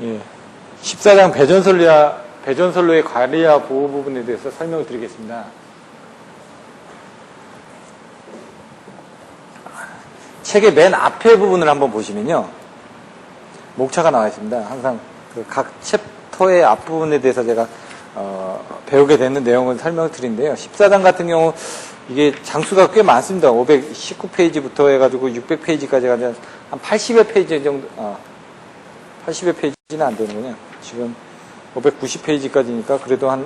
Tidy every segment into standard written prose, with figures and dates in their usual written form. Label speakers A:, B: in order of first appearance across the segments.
A: 예. 14장 배전선로의 관리와 보호 부분에 대해서 설명을 드리겠습니다. 책의 맨 앞에 부분을 한번 보시면요. 목차가 나와 있습니다. 항상 그 각 챕터의 앞부분에 대해서 제가 배우게 되는 내용을 설명을 드리는데요. 14장 같은 경우 이게 장수가 꽤 많습니다. 519페이지부터 해가지고 600페이지까지 가면 한 80여 페이지 정도, 80여 페이지는 안 되는군요. 지금 590페이지까지니까 그래도 한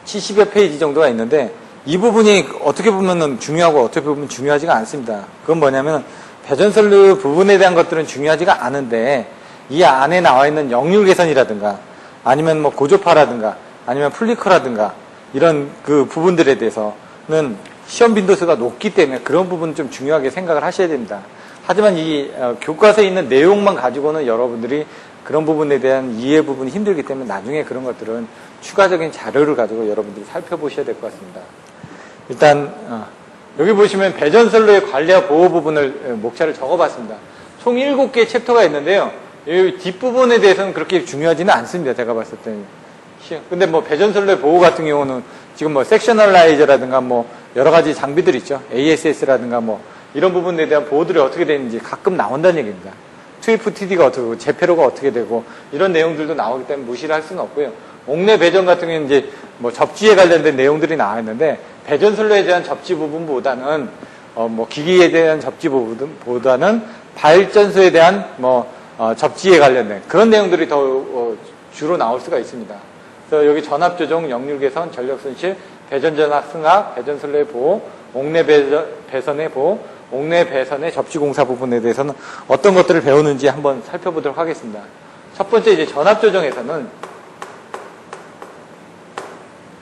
A: 70여 페이지 정도가 있는데 이 부분이 어떻게 보면 중요하고 어떻게 보면 중요하지가 않습니다. 그건 뭐냐면 배전선로 부분에 대한 것들은 중요하지가 않은데 이 안에 나와 있는 역률 개선이라든가 아니면 뭐 고조파라든가 아니면 플리커라든가 이런 그 부분들에 대해서는 시험 빈도수가 높기 때문에 그런 부분 좀 중요하게 생각을 하셔야 됩니다. 하지만 이 교과서에 있는 내용만 가지고는 여러분들이 그런 부분에 대한 이해 부분이 힘들기 때문에 나중에 그런 것들은 추가적인 자료를 가지고 여러분들이 살펴보셔야 될 것 같습니다. 일단 여기 보시면 배전선로의 관리와 보호 부분을 목차를 적어봤습니다. 총 7개의 챕터가 있는데요. 이 뒷부분에 대해서는 그렇게 중요하지는 않습니다. 제가 봤을 때는. 근데 뭐 배전선로의 보호 같은 경우는 지금 뭐 섹셔널라이저라든가 뭐 여러 가지 장비들 있죠. ASS라든가 뭐 이런 부분에 대한 보호들이 어떻게 되는지 가끔 나온다는 얘기입니다. 투입 TD가 어떻게 되고 재폐로가 어떻게 되고 이런 내용들도 나오기 때문에 무시를 할 수는 없고요. 옥내 배전 같은 경우는 이제 뭐 접지에 관련된 내용들이 나와 있는데 배전선로에 대한 접지 부분보다는 뭐 기기에 대한 접지 부분보다는 발전소에 대한 뭐 접지에 관련된 그런 내용들이 더 주로 나올 수가 있습니다. 그래서 여기 전압 조정, 역률 개선, 전력 손실, 배전 전압 승합, 배전선로의 보호, 옥내 배선의 보호, 옥내 배선의 접지 공사 부분에 대해서는 어떤 것들을 배우는지 한번 살펴보도록 하겠습니다. 첫 번째 이제 전압 조정에서는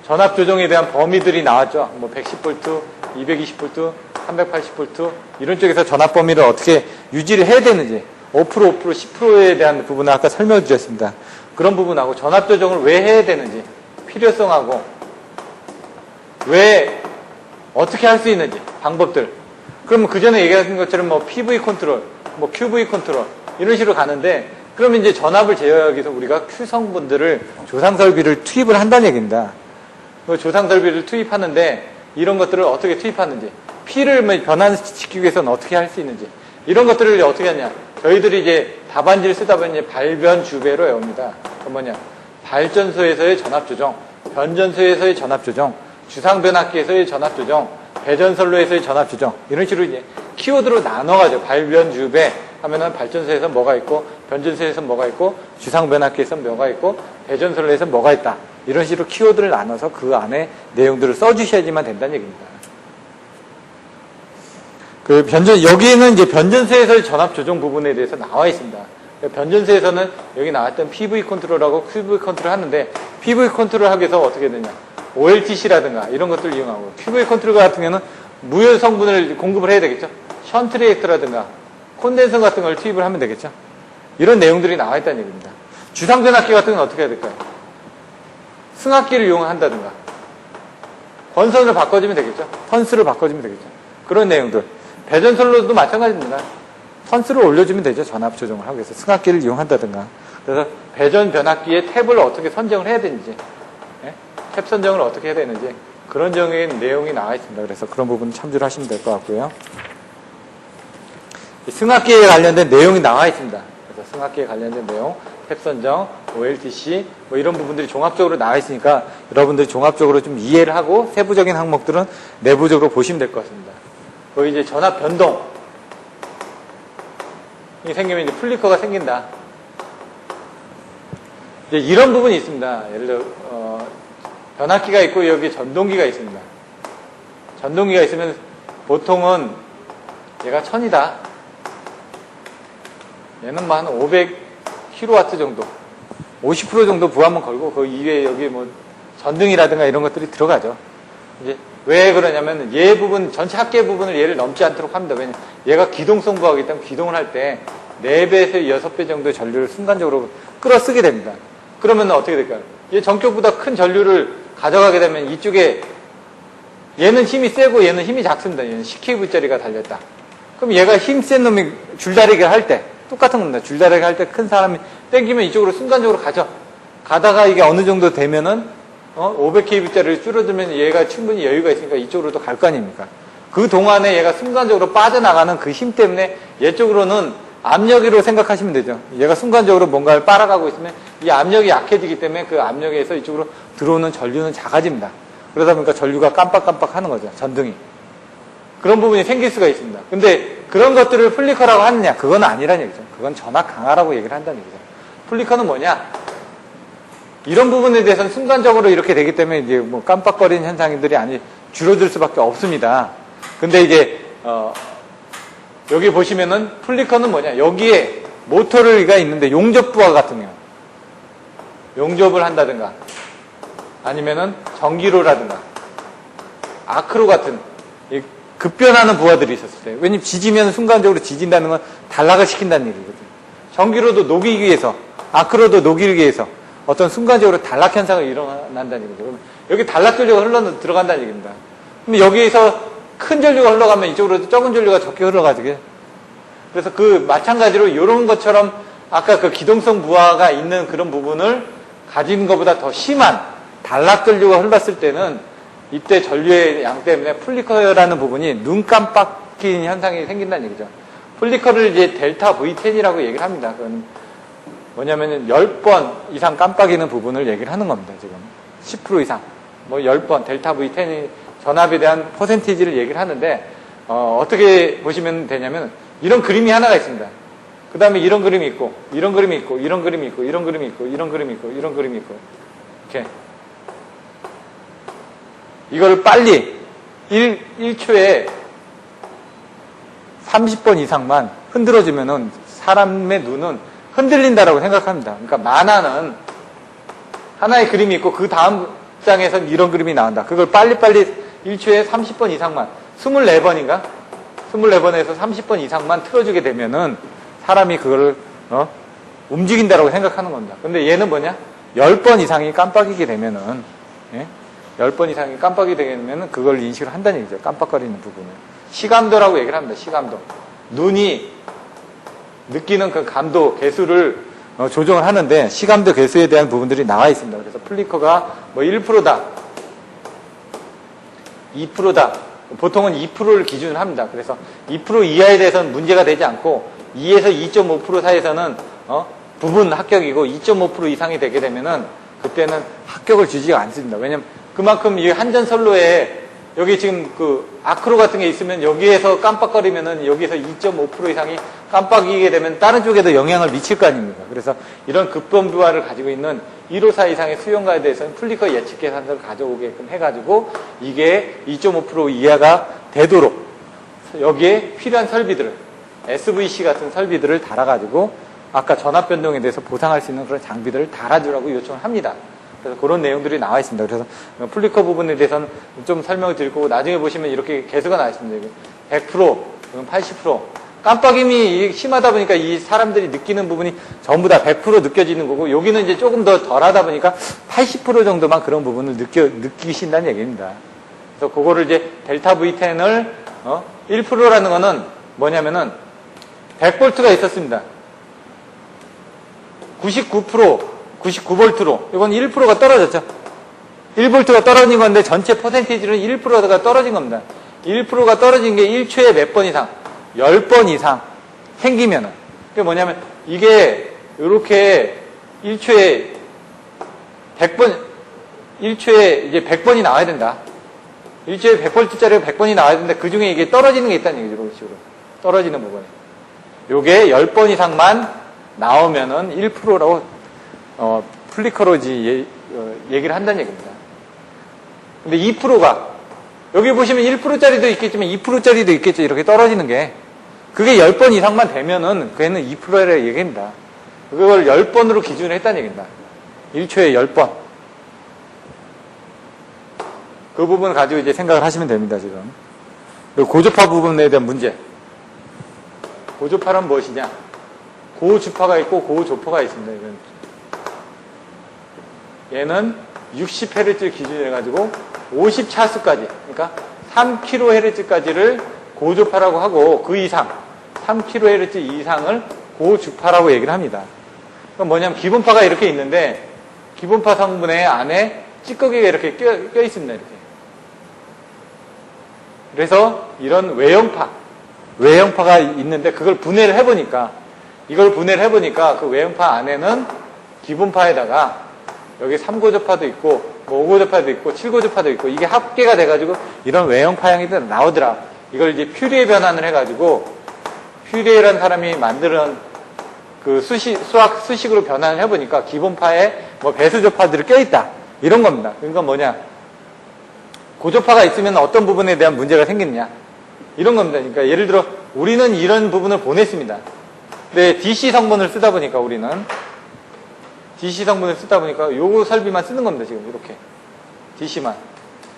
A: 전압 조정에 대한 범위들이 나왔죠. 뭐 110V, 220V, 380V 이런 쪽에서 전압 범위를 어떻게 유지를 해야 되는지 5%, 10%에 대한 부분을 아까 설명을 드렸습니다. 그런 부분하고 전압 조정을 왜 해야 되는지 필요성하고 왜 어떻게 할 수 있는지 방법들. 그러면 그 전에 얘기한 것처럼 뭐 PV 컨트롤, 뭐 QV 컨트롤 이런 식으로 가는데 그러면 이제 전압을 제어하기 위해서 우리가 Q 성분들을 조상 설비를 투입을 한다는 얘기입니다. 그 조상 설비를 투입하는데 이런 것들을 어떻게 투입하는지 P를 변환시키기 위해서는 어떻게 할 수 있는지 이런 것들을 어떻게 하냐. 저희들이 이제 답안지를 쓰다 보니 발변 주배로 외웁니다. 그 뭐냐. 발전소에서의 전압 조정, 변전소에서의 전압 조정, 주상 변압기에서의 전압 조정, 배전선로에서의 전압 조정 이런 식으로 이제 키워드로 나눠가죠. 발변 주배 하면은 발전소에서 뭐가 있고 변전소에서 뭐가 있고 주상 변압기에서 뭐가 있고 배전선로에서 뭐가 있다. 이런 식으로 키워드를 나눠서 그 안에 내용들을 써주셔야지만 된다는 얘기입니다. 여기에는 이제 변전소에서의 전압 조정 부분에 대해서 나와 있습니다. 변전소에서는 여기 나왔던 PV 컨트롤하고 QV 컨트롤 하는데 PV 컨트롤 하기 위해서 어떻게 되냐. OLTC라든가 이런 것들을 이용하고 QV 컨트롤 같은 경우는 무효 성분을 공급을 해야 되겠죠. 션트 리액터라든가 콘덴서 같은 걸 투입을 하면 되겠죠. 이런 내용들이 나와 있다는 얘기입니다. 주상 변압기 같은 건 어떻게 해야 될까요? 승합기를 이용한다든가 권선을 바꿔주면 되겠죠. 턴스를 바꿔주면 되겠죠. 그런 내용들. 배전선로도 마찬가지입니다. 턴스를 올려주면 되죠. 전압 조정을 하기 위해서 승합기를 이용한다든가. 그래서 배전 변압기의 탭을 어떻게 선정을 해야 되는지, 탭 선정을 어떻게 해야 되는지 그런 적인 내용이 나와 있습니다. 그래서 그런 부분 참조를 하시면 될 것 같고요. 승합기에 관련된 내용이 나와 있습니다. 그래서 승합기에 관련된 내용, 탭 선정, OLTC 뭐 이런 부분들이 종합적으로 나와 있으니까 여러분들이 종합적으로 좀 이해를 하고 세부적인 항목들은 내부적으로 보시면 될 것 같습니다. 거기 이제 전압 변동 이 생기면 이제 플리커가 생긴다. 이제 이런 부분이 있습니다. 예를 들어 변압기가 있고 여기 전동기가 있습니다. 전동기가 있으면 보통은 얘가 1000이다. 얘는 뭐 한 500kW 정도, 50% 정도 부하만 걸고 그 이외에 여기 뭐 전등이라든가 이런 것들이 들어가죠. 이제 왜 그러냐면 얘 부분 전체 합계 부분을 얘를 넘지 않도록 합니다. 왜냐면 얘가 기동성 부하기 때문에 기동을 할 때 4배에서 6배 정도의 전류를 순간적으로 끌어쓰게 됩니다. 그러면 어떻게 될까요? 얘 전격보다 큰 전류를 가져가게 되면 이쪽에 얘는 힘이 세고 얘는 힘이 작습니다. 얘는 10kV짜리가 달렸다. 그럼 얘가 힘 센 놈이 줄다리기를 할 때 똑같은 겁니다. 줄다리기 할 때 큰 사람이 땡기면 이쪽으로 순간적으로 가죠. 가다가 이게 어느 정도 되면은 500kb짜리를 줄어들면 얘가 충분히 여유가 있으니까 이쪽으로도 갈 거 아닙니까? 그 동안에 얘가 순간적으로 빠져나가는 그 힘 때문에 얘 쪽으로는 압력으로 생각하시면 되죠. 얘가 순간적으로 뭔가를 빨아가고 있으면 이 압력이 약해지기 때문에 그 압력에서 이쪽으로 들어오는 전류는 작아집니다. 그러다 보니까 전류가 깜빡깜빡 하는 거죠. 전등이. 그런 부분이 생길 수가 있습니다. 근데 그런 것들을 플리커라고 하느냐? 그건 아니라는 얘기죠. 그건 전압 강화라고 얘기를 한다는 얘기죠. 플리커는 뭐냐? 이런 부분에 대해서는 순간적으로 이렇게 되기 때문에 이제 뭐 깜빡거리는 현상들이 줄어들 수밖에 없습니다. 근데 이제, 여기 보시면은 플리커는 뭐냐? 여기에 모터가 있는데 용접부와 같은 경우. 용접을 한다든가 아니면은 전기로라든가 아크로 같은 급변하는 부하들이 있었을 때. 왜냐면 지지면 순간적으로 지진다는 건 단락을 시킨다는 얘기거든요. 전기로도 녹이기 위해서, 아크로도 녹이기 위해서 어떤 순간적으로 단락 현상이 일어난다는 얘기죠. 그럼 여기 단락 전류가 들어간다는 얘기입니다. 그럼 여기에서 큰 전류가 흘러가면 이쪽으로 적은 전류가 적게 흘러가지게. 그래서 마찬가지로 이런 것처럼 아까 그 기동성 부하가 있는 그런 부분을 가진 것보다 더 심한 단락 전류가 흘렀을 때는 이때 전류의 양 때문에 플리커라는 부분이 눈 깜빡이는 현상이 생긴다는 얘기죠. 플리커를 이제 델타 V10이라고 얘기를 합니다. 그건 뭐냐면 10번 이상 깜빡이는 부분을 얘기를 하는 겁니다. 지금 10% 이상, 뭐 10번 델타 V10이 전압에 대한 퍼센티지를 얘기를 하는데 어떻게 보시면 되냐면 이런 그림이 하나가 있습니다. 그 다음에 이런 그림이 있고, 이런 그림이 있고, 이런 그림이 있고, 이런 그림이 있고, 이런 그림이 있고, 이런 그림이 있고, 이렇게. 이걸 빨리 1초에 30번 이상만 흔들어주면은 사람의 눈은 흔들린다라고 생각합니다. 그러니까 만화는 하나의 그림이 있고 그 다음 장에서는 이런 그림이 나온다. 그걸 빨리빨리 1초에 30번 이상만, 24번인가? 24번에서 30번 이상만 틀어주게 되면은 사람이 그거를 움직인다라고 생각하는 겁니다. 근데 얘는 뭐냐? 10번 이상이 깜빡이게 되면은 10번 이상이 깜빡이 되면은 그걸 인식을 한다는 얘기죠. 깜빡거리는 부분을. 시감도라고 얘기를 합니다. 시감도. 눈이 느끼는 그 감도 개수를 조정을 하는데 시감도 개수에 대한 부분들이 나와 있습니다. 그래서 플리커가 뭐 1%다, 2%다. 보통은 2%를 기준으로 합니다. 그래서 2% 이하에 대해서는 문제가 되지 않고 2에서 2.5% 사이에서는 부분 합격이고 2.5% 이상이 되게 되면은 그때는 합격을 주지가 않습니다. 왜냐면 그만큼 이 한전선로에 여기 지금 그 아크로 같은 게 있으면 여기에서 깜빡거리면은 여기서 2.5% 이상이 깜빡이게 되면 다른 쪽에도 영향을 미칠 거 아닙니까? 그래서 이런 급변부하를 가지고 있는 1호사 이상의 수용가에 대해서는 플리커 예측 계산서를 가져오게끔 해가지고 이게 2.5% 이하가 되도록 여기에 필요한 설비들을 SVC 같은 설비들을 달아가지고 아까 전압 변동에 대해서 보상할 수 있는 그런 장비들을 달아주라고 요청을 합니다. 그래서 그런 내용들이 나와 있습니다. 그래서 플리커 부분에 대해서는 좀 설명을 드릴 거고 나중에 보시면 이렇게 개수가 나와 있습니다. 100%, 80%. 깜빡임이 심하다 보니까 이 사람들이 느끼는 부분이 전부 다 100% 느껴지는 거고 여기는 이제 조금 더 덜하다 보니까 80% 정도만 그런 부분을 느끼신다는 얘기입니다. 그래서 그거를 이제 델타 V10을 1%라는 거는 뭐냐면은 100V가 있었습니다. 99%, 이건 1%가 떨어졌죠. 1V가 떨어진 건데 전체 퍼센티지는 1%가 떨어진 겁니다. 1%가 떨어진 게 1초에 몇 번 이상, 10번 이상 생기면은. 그게 뭐냐면 이게 이렇게 1초에 100번, 1초에 이제 100번이 나와야 된다. 1초에 100V짜리가 100번이 나와야 되는데 그 중에 이게 떨어지는 게 있다는 얘기죠. 이런 식으로. 떨어지는 부분이. 요게 10번 이상만 나오면은 1%라고 플리커로 얘기를 한다는 얘기입니다. 근데 2%가 여기 보시면 1%짜리도 있겠지만 2%짜리도 있겠죠. 이렇게 떨어지는 게. 그게 10번 이상만 되면은 그애는 2%라 얘기입니다. 그걸 10번으로 기준을 했다는 얘기입니다. 1초에 10번. 그 부분을 가지고 이제 생각을 하시면 됩니다, 지금. 그리고 고주파 부분에 대한 문제. 고주파는 무엇이냐? 고주파가 있고 고조파가 있습니다. 얘는 60Hz 기준으로 해가지고 50차수까지, 그러니까 3kHz까지를 고주파라고 하고 그 이상, 3kHz 이상을 고주파라고 얘기를 합니다. 그럼 뭐냐면 기본파가 이렇게 있는데 기본파 성분의 안에 찌꺼기가 이렇게 껴 있습니다. 이렇게. 그래서 이런 외형파가 있는데 그걸 분해를 해보니까 그 외형파 안에는 기본파에다가 여기 3고저파도 있고 뭐 5고저파도 있고 7고저파도 있고 이게 합계가 돼가지고 이런 외형파형이 나오더라. 이걸 이제 퓨리에 변환을 해가지고 퓨리에라는 사람이 만드는 그 수학 수식으로 변환을 해보니까 기본파에 뭐 배수저파들이 껴있다. 이런 겁니다. 그러니까 뭐냐. 고저파가 있으면 어떤 부분에 대한 문제가 생기느냐. 이런 겁니다. 그러니까 예를 들어 우리는 이런 부분을 보냈습니다. 근데 DC 성분을 쓰다 보니까 요거 설비만 쓰는 겁니다. 지금 이렇게. DC만.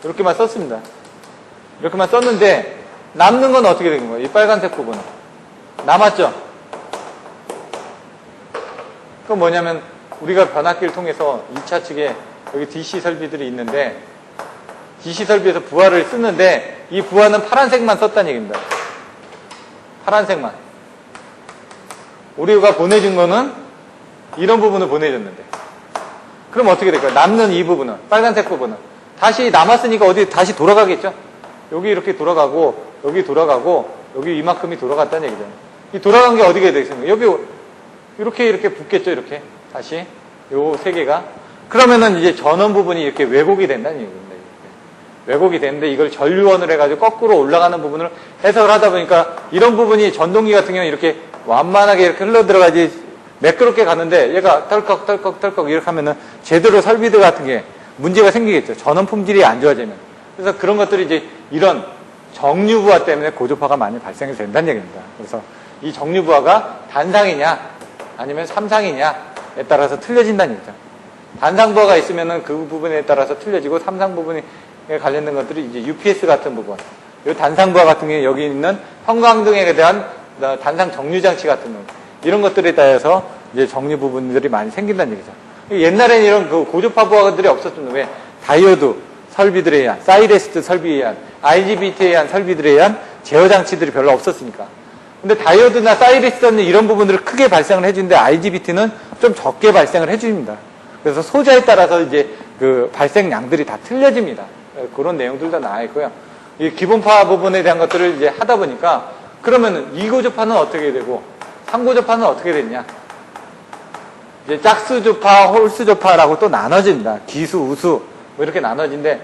A: 이렇게만 썼습니다. 이렇게만 썼는데 남는 건 어떻게 된 거예요? 이 빨간색 부분은. 남았죠? 그건 뭐냐면 우리가 변압기를 통해서 2차 측에 여기 DC 설비들이 있는데 DC 설비에서 부하를 쓰는데 이 부하는 파란색만 썼다는 얘기입니다. 파란색만. 우리가 보내준 거는 이런 부분을 보내줬는데 그럼 어떻게 될까요? 남는 이 부분은 빨간색 부분은 다시 남았으니까 어디 다시 돌아가겠죠? 여기 이렇게 돌아가고 여기 이만큼이 돌아갔다는 얘기잖아요. 이 돌아간 게 어디게 되겠습니까? 여기 이렇게 붙겠죠? 이렇게 다시 요 세 개가 그러면은 이제 전원 부분이 이렇게 왜곡이 된다는 얘기입니다. 왜곡이 되는데 이걸 전류원을 해가지고 거꾸로 올라가는 부분을 해석을 하다 보니까 이런 부분이 전동기 같은 경우는 이렇게 완만하게 이렇게 흘러들어가지 매끄럽게 가는데 얘가 덜컥 이렇게 하면은 제대로 설비들 같은 게 문제가 생기겠죠. 전원 품질이 안 좋아지면. 그래서 그런 것들이 이제 이런 정류부하 때문에 고조파가 많이 발생이 된다는 얘기입니다. 그래서 이 정류부하가 단상이냐 아니면 삼상이냐에 따라서 틀려진다는 얘기죠. 단상부하가 있으면은 그 부분에 따라서 틀려지고 삼상 부분에 관련된 것들이 이제 UPS 같은 부분, 이 단상부하 같은 경우에 여기 있는 형광등에 대한 단상 정류 장치 같은 부분, 이런 것들에 따라서 이제 정류 부분들이 많이 생긴다는 얘기죠. 옛날에는 이런 그 고조파 부하들이 없었는데 왜 다이오드 설비들에 의한, 사이레스트 설비에 의한, IGBT에 의한 설비들에 의한 제어 장치들이 별로 없었으니까. 근데 다이오드나 사이레스트는 이런 부분들을 크게 발생을 해주는데 IGBT는 좀 적게 발생을 해줍니다. 그래서 소자에 따라서 이제 그 발생량들이 다 틀려집니다. 그런 내용들도 나와 있고요. 이 기본파 부분에 대한 것들을 이제 하다 보니까 그러면은 2고조파는 어떻게 되고 3고조파는 어떻게 됐냐? 이제 짝수조파, 홀수조파라고 또 나눠집니다. 기수, 우수 뭐 이렇게 나눠진데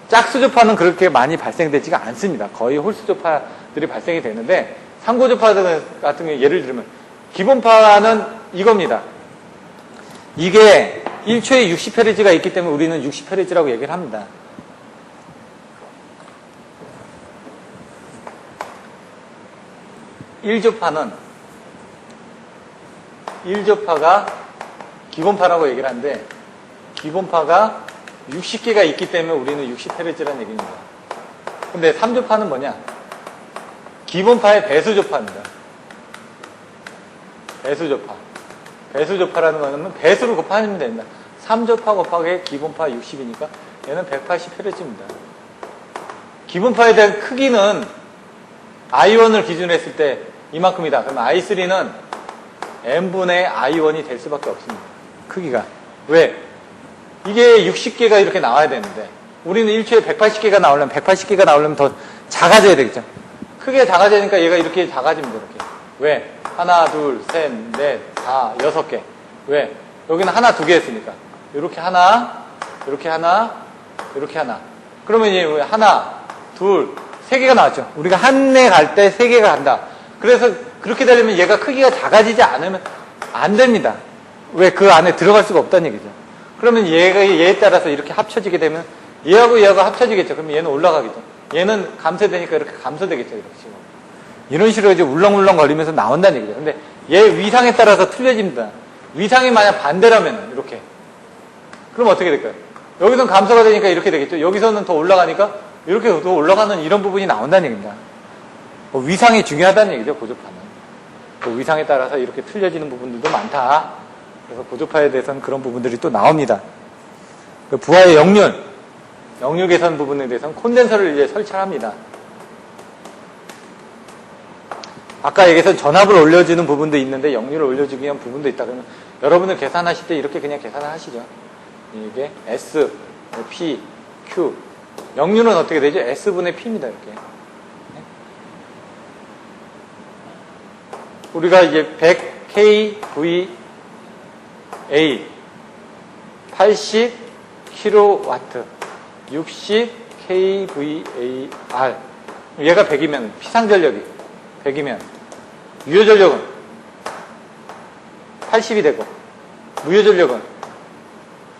A: 짝수조파는 그렇게 많이 발생되지가 않습니다. 거의 홀수조파들이 발생이 되는데 3고조파 같은 경우 예를 들면 기본파는 이겁니다. 이게 1초에 60Hz가 있기 때문에 우리는 60Hz라고 얘기를 합니다. 일조파가 기본파라고 얘기를 하는데 기본파가 60개가 있기 때문에 우리는 60Hz라는 얘기입니다. 근데 3조파는 뭐냐? 기본파의 배수조파입니다. 배수조파라는 거는 배수를 곱하면 됩니다. 3조파 곱하기 기본파 60이니까 얘는 180Hz입니다. 기본파에 대한 크기는 I1을 기준으로 했을 때 이만큼이다. 그럼 I3는 n분의 I1이 될 수밖에 없습니다. 크기가. 왜? 이게 60개가 이렇게 나와야 되는데 우리는 1초에 180개가 나오려면 더 작아져야 되겠죠. 크게 작아지니까 얘가 이렇게 작아집니다. 이렇게. 왜? 하나, 둘, 셋, 넷, 다, 6개. 왜? 여기는 하나, 2개 했으니까. 이렇게 하나, 이렇게 하나, 이렇게 하나. 그러면 이제 하나, 둘, 3개가 나왔죠. 우리가 한 해 갈 때 3개가 간다. 그래서 그렇게 되려면 얘가 크기가 작아지지 않으면 안 됩니다. 왜? 그 안에 들어갈 수가 없다는 얘기죠. 그러면 얘에 따라서 이렇게 합쳐지게 되면 얘하고 얘하고 합쳐지겠죠. 그러면 얘는 올라가겠죠. 얘는 감소되니까 이렇게 감소되겠죠. 이렇게 지금. 이런 식으로 이제 울렁울렁 거리면서 나온다는 얘기죠. 근데 얘 위상에 따라서 틀려집니다. 위상이 만약 반대라면 이렇게. 그럼 어떻게 될까요? 여기서는 감소가 되니까 이렇게 되겠죠. 여기서는 더 올라가니까 이렇게 더 올라가는 이런 부분이 나온다는 얘기입니다. 위상이 중요하다는 얘기죠. 고조파는. 그 위상에 따라서 이렇게 틀려지는 부분들도 많다. 그래서 고조파에 대해서는 그런 부분들이 또 나옵니다. 그 부하의 역류 개선 부분에 대해서는 콘덴서를 이제 설치합니다. 아까 얘기해서 전압을 올려주는 부분도 있는데 역류를 올려주기 위한 부분도 있다. 그러면 여러분들 계산하실 때 이렇게 그냥 계산을 하시죠. 이게 S, P, Q. 역류는 어떻게 되죠? S분의 P입니다. 이렇게. 우리가 이제 100 kVA 80 kW 60 kVAR 얘가 100이면 피상전력이 100이면 유효전력은 80이 되고 무효전력은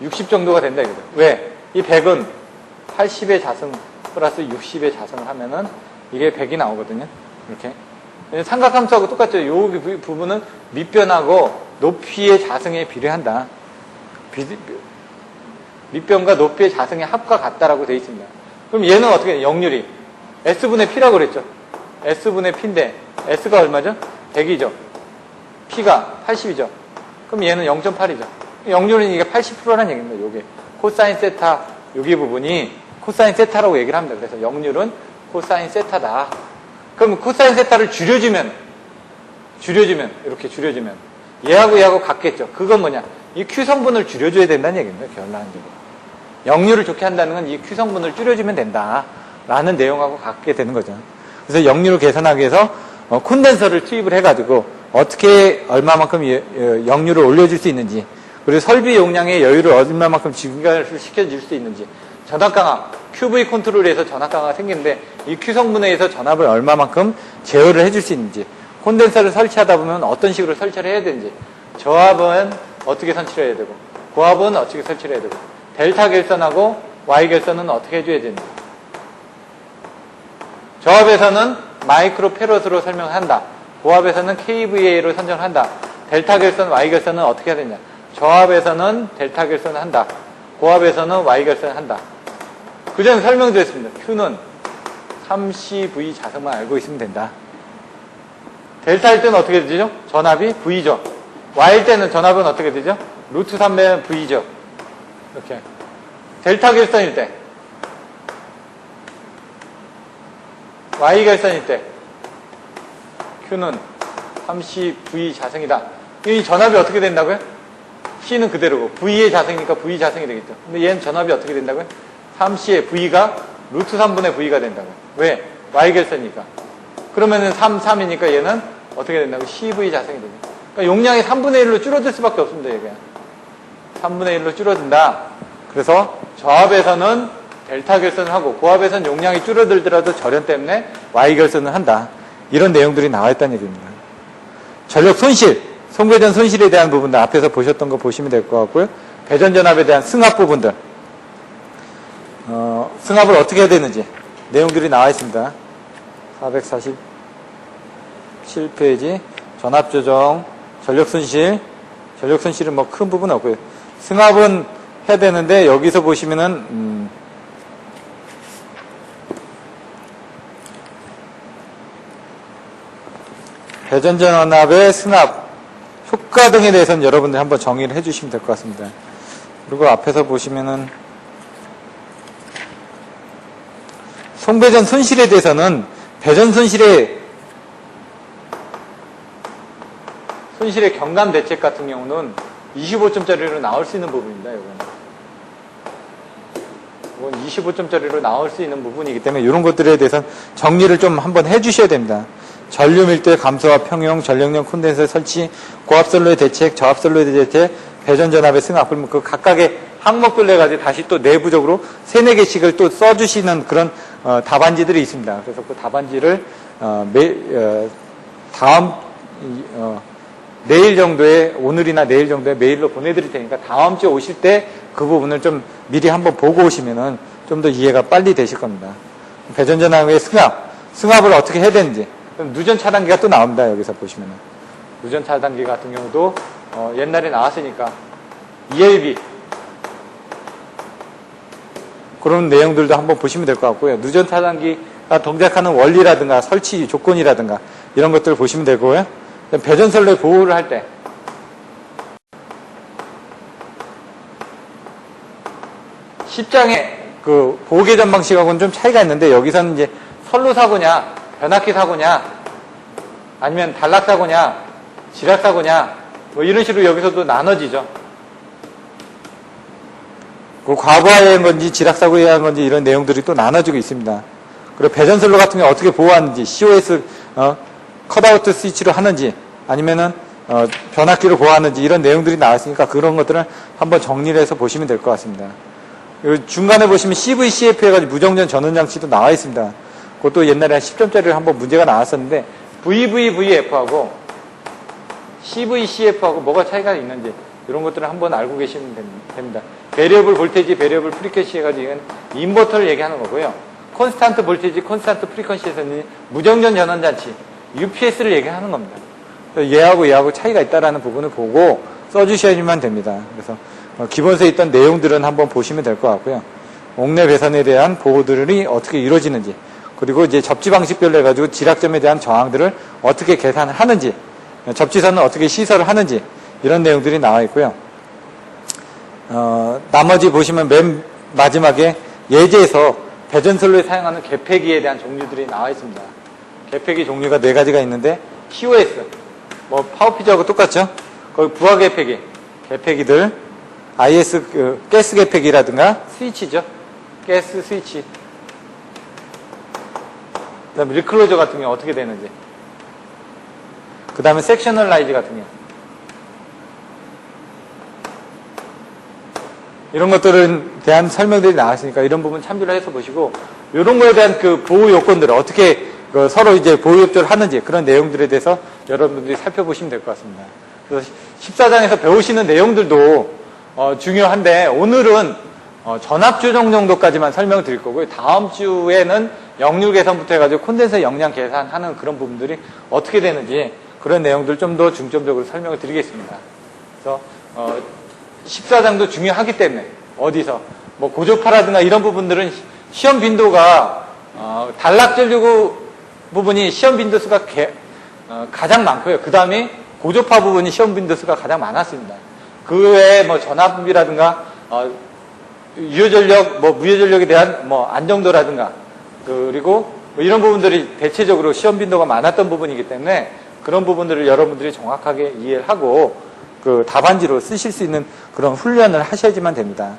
A: 60 정도가 된다 이거죠. 왜? 이 100은 80의 자승 플러스 60의 자승을 하면은 이게 100이 나오거든요. 이렇게. 삼각함수하고 똑같죠. 이 부분은 밑변하고 높이의 자승에 비례한다. 밑변과 높이의 자승의 합과 같다라고 되어 있습니다. 그럼 얘는 어떻게 해요? 역률이 S분의 P라고 그랬죠. S분의 P인데 S가 얼마죠? 100이죠. P가 80이죠. 그럼 얘는 0.8이죠. 역률은 이게 80%라는 얘기입니다. 요게 코사인 세타 여기 부분이 코사인 세타라고 얘기를 합니다. 그래서 역률은 코사인 세타다. 그럼 코사인 세타를 줄여주면 이렇게 줄여주면 얘하고 같겠죠. 그건 뭐냐? 이 Q 성분을 줄여줘야 된다는 얘기입니다. 결론적으로. 역률을 좋게 한다는 건 이 Q 성분을 줄여주면 된다라는 내용하고 같게 되는 거죠. 그래서 역률을 계산하기 위해서 콘덴서를 투입을 해가지고 어떻게 얼마만큼 역률을 올려줄 수 있는지 그리고 설비 용량의 여유를 얼마만큼 증가를 시켜줄 수 있는지 전압 강화, QV 컨트롤에서 전압 강화가 생기는데 이 Q 성분에 의해서 전압을 얼마만큼 제어를 해줄 수 있는지 콘덴서를 설치하다 보면 어떤 식으로 설치를 해야 되는지 저압은 어떻게 설치를 해야 되고 고압은 어떻게 설치를 해야 되고 델타 결선하고 Y 결선은 어떻게 해줘야 되는지 저압에서는 마이크로 페롯으로 설명을 한다. 고압에서는 KVA로 선정을 한다. 델타 결선, Y 결선은 어떻게 해야 되냐. 저압에서는 델타 결선을 한다. 고압에서는 Y 결선을 한다. 그 전에 설명드렸습니다. Q는 3CV 자석만 알고 있으면 된다. 델타일 때는 어떻게 되죠? 전압이 V죠. Y일 때는 전압은 어떻게 되죠? 루트 3배는 V죠. 이렇게. 델타 결선일 때 Y 결선일 때 Q는 30V 자승이다. 이 전압이 어떻게 된다고요? C는 그대로고 V의 자승이니까 V 자승이 되겠죠. 근데 얘는 전압이 어떻게 된다고요? 3C의 V가 루트 3분의 V가 된다고요. 왜? Y 결선이니까. 그러면은 3이니까 얘는 어떻게 된다고? CV 자승이 되죠. 그러니까 용량이 3분의 1로 줄어들 수밖에 없습니다. 얘가 3분의 1로 줄어든다. 그래서 저압에서는 델타 결선을 하고 고압에서는 용량이 줄어들더라도 절연 때문에 Y 결선을 한다. 이런 내용들이 나와 있다는 얘기입니다. 전력 손실, 송배전 손실에 대한 부분들 앞에서 보셨던 거 보시면 될 것 같고요. 배전 전압에 대한 승합 부분들 승합을 어떻게 해야 되는지 내용들이 나와 있습니다. 447페이지 전압 조정, 전력 손실은 뭐 큰 부분 없고요. 승합은 해야 되는데 여기서 보시면은 배전 전압의 승합 효과 등에 대해서는 여러분들 한번 정의를 해주시면 될 것 같습니다. 그리고 앞에서 보시면은 송배전 손실에 대해서는 배전 손실의 경감 대책 같은 경우는 25점짜리로 나올 수 있는 부분입니다. 이건 25점짜리로 나올 수 있는 부분이기 때문에 이런 것들에 대해서 정리를 좀 한번 해주셔야 됩니다. 전류 밀도의 감소와 평형, 전력용 콘덴서 설치, 고압선로의 대책, 저압선로의 대책, 배전 전압의 승합, 그러면 그 각각의 항목들로 해가지고 다시 또 내부적으로 3, 4개씩을 또 써주시는 그런 답안지들이 있습니다. 그래서 그 답안지를 내일 정도에, 오늘이나 내일 정도에 메일로 보내드릴 테니까 다음 주에 오실 때 그 부분을 좀 미리 한번 보고 오시면은 좀 더 이해가 빨리 되실 겁니다. 배전 전압의 승합을 어떻게 해야 되는지. 누전 차단기가 또 나옵니다. 여기서 보시면은. 누전 차단기 같은 경우도 옛날에 나왔으니까 ELB 그런 내용들도 한번 보시면 될 것 같고요. 누전 차단기가 동작하는 원리라든가 설치 조건이라든가 이런 것들을 보시면 되고요. 배전선로의 보호를 할 때 10장의 그 보호 개전 방식하고는 좀 차이가 있는데 여기서는 이제 선로 사고냐 변압기 사고냐 아니면 단락사고냐, 지락사고냐, 뭐 이런 식으로 여기서도 나눠지죠. 그 과부하에 의한 건지 지락사고에 의한 건지 이런 내용들이 또 나눠지고 있습니다. 그리고 배전선로 같은 게 어떻게 보호하는지, COS 컷아웃 스위치로 하는지, 아니면은 변압기로 보호하는지 이런 내용들이 나와 있으니까 그런 것들은 한번 정리를 해서 보시면 될 것 같습니다. 그리고 중간에 보시면 CVCF 해가지고 무정전 전원장치도 나와 있습니다. 그것도 옛날에 한 10점짜리로 한번 문제가 나왔었는데 VVVF하고 CVCF하고 뭐가 차이가 있는지 이런 것들을 한번 알고 계시면 됩니다. 베리어블 볼테이지, 베리어블 프리퀀시 해가지고 이건 인버터를 얘기하는 거고요. 콘스탄트 볼테이지, 콘스탄트 프리퀀시에서는 무정전 전원장치, UPS를 얘기하는 겁니다. 얘하고 차이가 있다라는 부분을 보고 써주셔야만 됩니다. 그래서 기본서에 있던 내용들은 한번 보시면 될 것 같고요. 옥내 배선에 대한 보호들이 어떻게 이루어지는지, 그리고 이제 접지 방식별로 해가지고 지락점에 대한 저항들을 어떻게 계산을 하는지, 접지선은 어떻게 시설을 하는지 이런 내용들이 나와 있고요. 나머지 보시면 맨 마지막에 예제에서 배전선로에 사용하는 개폐기에 대한 종류들이 나와 있습니다. 개폐기 종류가 4가지가 있는데 COS, 뭐 파워피저하고 똑같죠? 거기 부하 개폐기, 개폐기들, IS 가스 개폐기라든가 스위치죠. 가스 스위치. 그다음에 리클로저 같은 경우 어떻게 되는지. 그다음에 섹셔널 라이즈 같은 경우. 이런 것들에 대한 설명들이 나왔으니까 이런 부분 참조를 해서 보시고, 이런 거에 대한 그 보호 요건들을 어떻게 서로 이제 보호 협조를 하는지 그런 내용들에 대해서 여러분들이 살펴보시면 될 것 같습니다. 그래서 14장에서 배우시는 내용들도 중요한데 오늘은 전압 조정 정도까지만 설명을 드릴 거고요. 다음 주에는 역류 개선부터 해가지고 콘덴서 용량 계산하는 그런 부분들이 어떻게 되는지 그런 내용들 좀 더 중점적으로 설명을 드리겠습니다. 그래서 14장도 중요하기 때문에 어디서 뭐 고조파라든가 이런 부분들은 시험 빈도가 단락전류구 부분이 시험 빈도수가 가장 많고요. 그 다음에 고조파 부분이 시험 빈도수가 가장 많았습니다. 그 외에 뭐 전압이라든가 유효전력, 뭐 무효전력에 대한 뭐 안정도라든가 그리고 뭐 이런 부분들이 대체적으로 시험 빈도가 많았던 부분이기 때문에 그런 부분들을 여러분들이 정확하게 이해를 하고 그 답안지로 쓰실 수 있는 그런 훈련을 하셔야지만 됩니다.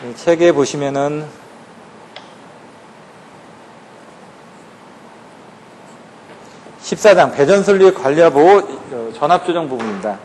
A: 이 책에 보시면은 (14장) 배전선로의 관리와 보호 전압조정 부분입니다.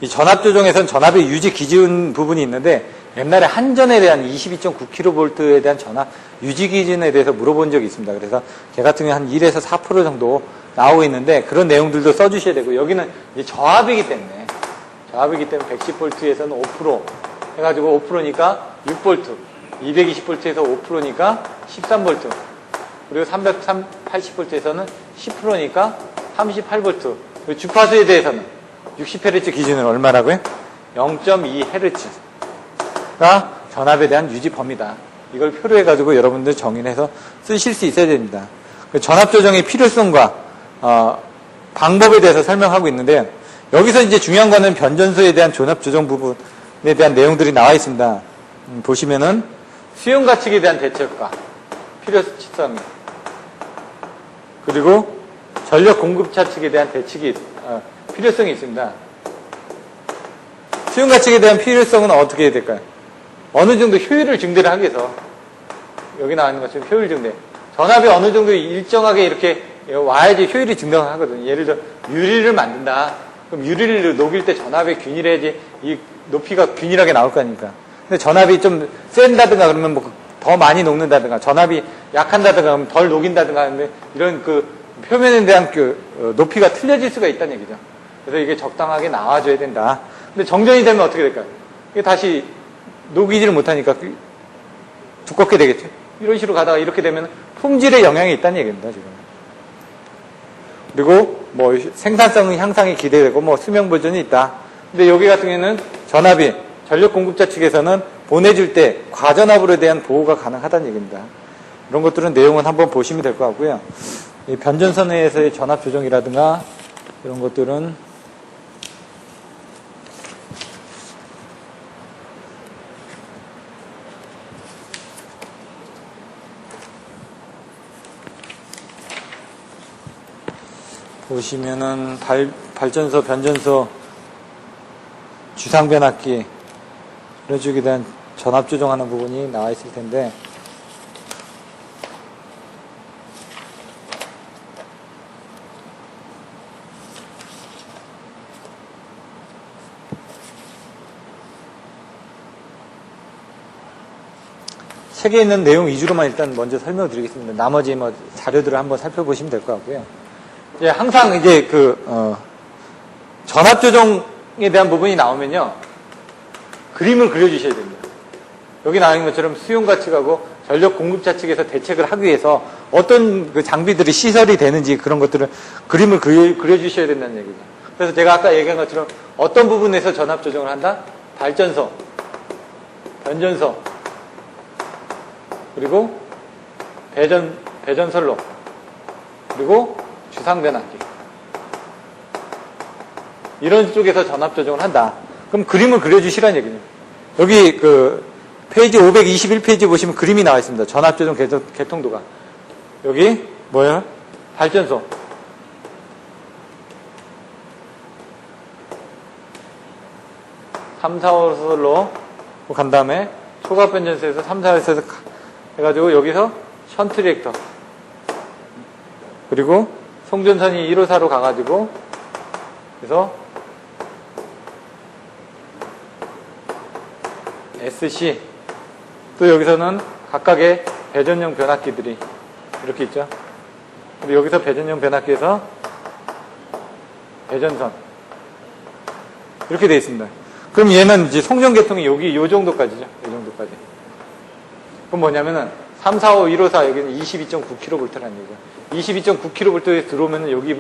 A: 이 전압조정에서는 전압의 유지 기준 부분이 있는데 옛날에 한전에 대한 22.9kV에 대한 전압 유지 기준에 대해서 물어본 적이 있습니다. 그래서 걔 같은 경우는 한 1에서 4% 정도 나오고 있는데 그런 내용들도 써주셔야 되고, 여기는 이제 저압이기 때문에 110V에서는 5% 해가지고 5%니까 6V, 220V에서 5%니까 13V, 그리고 380V에서는 10%니까 38V, 그리고 주파수에 대해서는 60Hz 기준은 얼마라고요? 0.2Hz가 전압에 대한 유지 범위다. 이걸 표로 해가지고 여러분들 정의해서 쓰실 수 있어야 됩니다. 전압 조정의 필요성과 방법에 대해서 설명하고 있는데요. 여기서 이제 중요한 거는 변전소에 대한 전압 조정 부분에 대한 내용들이 나와 있습니다. 보시면은 수용 가축에 대한 대처효과, 필요성, 그리고 전력 공급차 측에 대한 대책이 필요성이 있습니다. 수용 가축에 대한 필요성은 어떻게 해야 될까요? 어느 정도 효율을 증대를 하기 위해서, 여기 나와 있는 것처럼 효율 증대. 전압이 어느 정도 일정하게 이렇게 와야지 효율이 증대하거든요. 예를 들어 유리를 만든다. 그럼 유리를 녹일 때 전압이 균일해야지 이 높이가 균일하게 나올 거 아닙니까? 근데 전압이 좀 센다든가 그러면 뭐 더 많이 녹는다든가, 전압이 약한다든가 그러면 덜 녹인다든가 하는데 이런 그 표면에 대한 그 높이가 틀려질 수가 있다는 얘기죠. 그래서 이게 적당하게 나와줘야 된다. 근데 정전이 되면 어떻게 될까요? 이게 다시 녹이지를 못하니까 두껍게 되겠죠. 이런 식으로 가다가 이렇게 되면 품질에 영향이 있다는 얘기입니다, 지금. 그리고 뭐 생산성 향상이 기대되고 뭐 수명 보전이 있다. 근데 여기 같은 경우에는 전압이 전력 공급자 측에서는 보내줄 때 과전압으로 대한 보호가 가능하다는 얘기입니다. 이런 것들은 내용은 한번 보시면 될 것 같고요. 이 변전선에서의 전압 조정이라든가 이런 것들은 보시면은 발전소, 변전소, 주상변압기 이런 쪽에 대한 전압 조정하는 부분이 나와 있을 텐데 책에 있는 내용 위주로만 일단 먼저 설명을 드리겠습니다. 나머지 뭐 자료들을 한번 살펴보시면 될 것 같고요. 예, 항상 이제 전압 조정에 대한 부분이 나오면요. 그림을 그려주셔야 됩니다. 여기 나와 있는 것처럼 수용 가치하고 전력 공급자 측에서 대책을 하기 위해서 어떤 그 장비들이 시설이 되는지 그런 것들을 그림을 그려주셔야 된다는 얘기죠. 그래서 제가 아까 얘기한 것처럼 어떤 부분에서 전압 조정을 한다? 발전소, 변전소, 그리고 배전선로, 그리고 주상변압기. 이런 쪽에서 전압 조정을 한다. 그럼 그림을 그려주시라는 얘기죠. 여기 페이지 521페이지 보시면 그림이 나와 있습니다. 전압 조정 개통도가. 여기 뭐예요? 발전소. 3, 4, 5설로 간 다음에 초과 변전소에서 3, 4에서 해가지고 여기서 션트 리액터. 그리고 송전선이 1호사로 가가지고 그래서 SC 또 여기서는 각각의 배전용 변압기들이 이렇게 있죠. 그리고 여기서 배전용 변압기에서 배전선 이렇게 되어 있습니다. 그럼 얘는 이제 송전계통이 여기 요 정도까지죠. 요 정도까지. 그럼 뭐냐면은 3, 4, 5, 154 여기는 22.9kV라는 얘기죠. 22.9kV에 들어오면 여기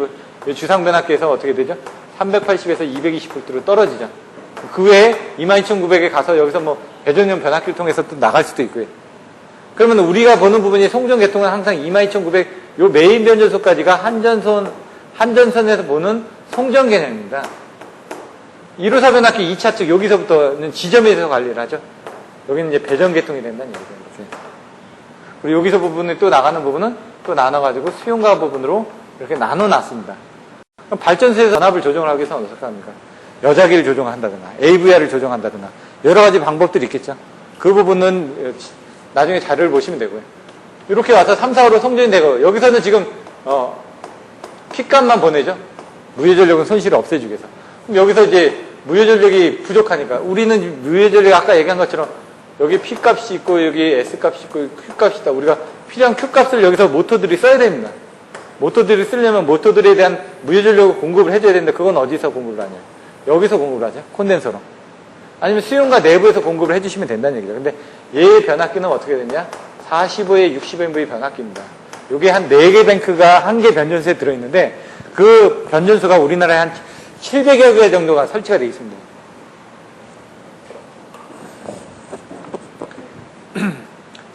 A: 주상변압기에서 어떻게 되죠? 380에서 220V로 떨어지죠. 그 외에 22,900에 가서 여기서 뭐 배전용 변압기를 통해서 또 나갈 수도 있고요. 그러면 우리가 보는 부분이 송전계통은 항상 22,900 요 메인 변전소까지가 한전선에서 보는 송전 개념입니다. 1호사 변압기 2차 측 여기서부터는 지점에서 관리를 하죠. 여기는 이제 배전계통이 된다는 얘기죠. 이렇게. 그리고 여기서 부분에 또 나가는 부분은 또 나눠가지고 수용가 부분으로 이렇게 나눠놨습니다. 그럼 발전소에서 전압을 조정을 하기 위해서는 어떻게 합니까? 여자기를 조정한다든가 AVR을 조정한다든가 여러 가지 방법들이 있겠죠. 그 부분은 나중에 자료를 보시면 되고요. 이렇게 와서 3, 4호로 송전이 되고 여기서는 지금 P값만 보내죠. 무효전력은 손실을 없애주기 위해서. 그럼 여기서 이제 무효전력이 부족하니까 우리는 무효전력이 아까 얘기한 것처럼 여기 P값이 있고 여기 S값이 있고 Q값이 있다. 우리가 필요한 Q값을 여기서 모터들이 써야 됩니다. 모터들이 쓰려면 모터들에 대한 무효전력을 공급을 해줘야 되는데 그건 어디서 공급을 하냐. 여기서 공급을 하죠. 콘덴서로. 아니면 수용가 내부에서 공급을 해주시면 된다는 얘기죠. 근데 얘의 변압기는 어떻게 되냐? 45에 60MV 변압기입니다. 이게 한 4개 뱅크가 1개 변전소에 들어있는데 그 변전소가 우리나라에 한 700여 개 정도가 설치가 되어 있습니다.